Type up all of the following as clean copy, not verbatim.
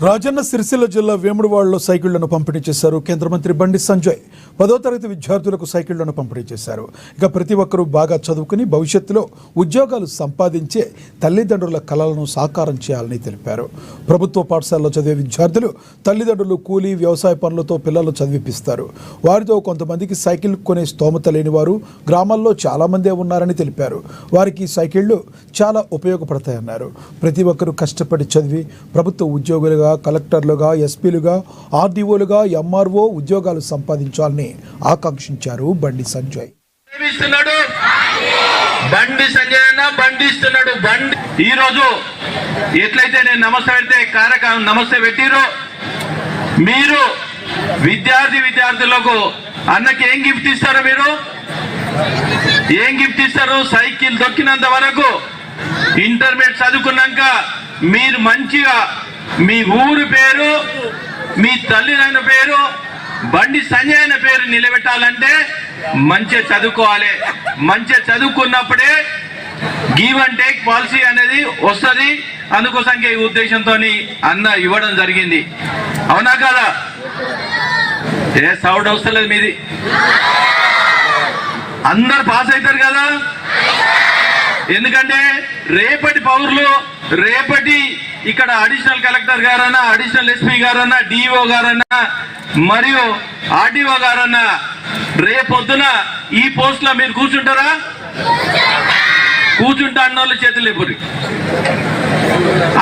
రాజన్న సిరిసిల్ల జిల్లా వేములవాడలో సైకిళ్లను పంపిణీ చేశారు కేంద్ర మంత్రి బండి సంజయ్. 10వ తరగతి విద్యార్థులకు సైకిళ్లను పంపిణీ చేశారు. ఇక ప్రతి ఒక్కరూ బాగా చదువుకుని భవిష్యత్తులో ఉద్యోగాలు సంపాదించే తల్లిదండ్రుల కలలను సాకారం చేయాలని తెలిపారు. ప్రభుత్వ పాఠశాలలో చదివే విద్యార్థులు తల్లిదండ్రులు కూలీ వ్యవసాయ పనులతో పిల్లలను చదివిపిస్తారు. వారితో కొంతమందికి సైకిల్ కొనే స్తోమత లేని వారు గ్రామాల్లో చాలామందే ఉన్నారని తెలిపారు. వారికి సైకిళ్లు చాలా ఉపయోగపడతాయన్నారు. ప్రతి ఒక్కరూ కష్టపడి చదివి ప్రభుత్వ ఉద్యోగులుగా, కలెక్టర్లుగా, ఎస్పీలుగా, ఆర్డీఓలుగా, ఎంఆర్ఓ ఉద్యోగాలు సంపాదించాలని ఆకాంక్షించారు బండి సంజయ్. ఈ రోజు ఎట్లయితే నేను నమస్తే పెడితే కార్యక్రమం నమస్తే పెట్టిరో, మీరు విద్యార్థులకు అన్నకి ఏం గిఫ్ట్ ఇస్తారో, మీరు ఏం గిఫ్ట్ ఇస్తారు? సైకిల్ దొక్కినంత వరకు ఇంటర్మీడియట్ చదువుకున్నాక మీరు మంచిగా మీ ఊరు పేరు, మీ తల్లిదండ్రుల పేరు, బండి సంజయ్ అనే పేరు నిలబెట్టాలంటే మంచిగా చదువుకోవాలి. మంచిగా చదువుకున్నప్పుడే గివ్ అండ్ టేక్ పాలసీ అనేది వస్తుంది. అందుకోసం ఈ ఉద్దేశంతో అన్న ఇవ్వడం జరిగింది. అవునా కదా? ఏ సౌండ్ వస్తలేదు మీది? అందరు పాస్ అవుతారు కదా? ఎందుకంటే రేపటి పౌరులు, రేపటి ఇక్కడ అడిషనల్ కలెక్టర్ గారన్నా, అడిషనల్ ఎస్పీ గారన్నా, డిఓ గారన్నా, మరియు ఆర్డీఓ గారన్నా రేపొద్దున ఈ పోస్ట్ లో మీరు కూర్చుంటారా? కూర్చుంటా అన్న వాళ్ళు చేతులు లేపురి.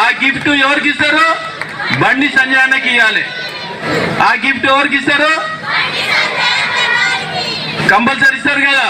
ఆ గిఫ్ట్ ఎవరికి ఇస్తారు? బండి సంజయ్ అన్నకి ఇవ్వాలి. ఆ గిఫ్ట్ ఎవరికి ఇస్తారు? కంపల్సరీ ఇస్తారు కదా.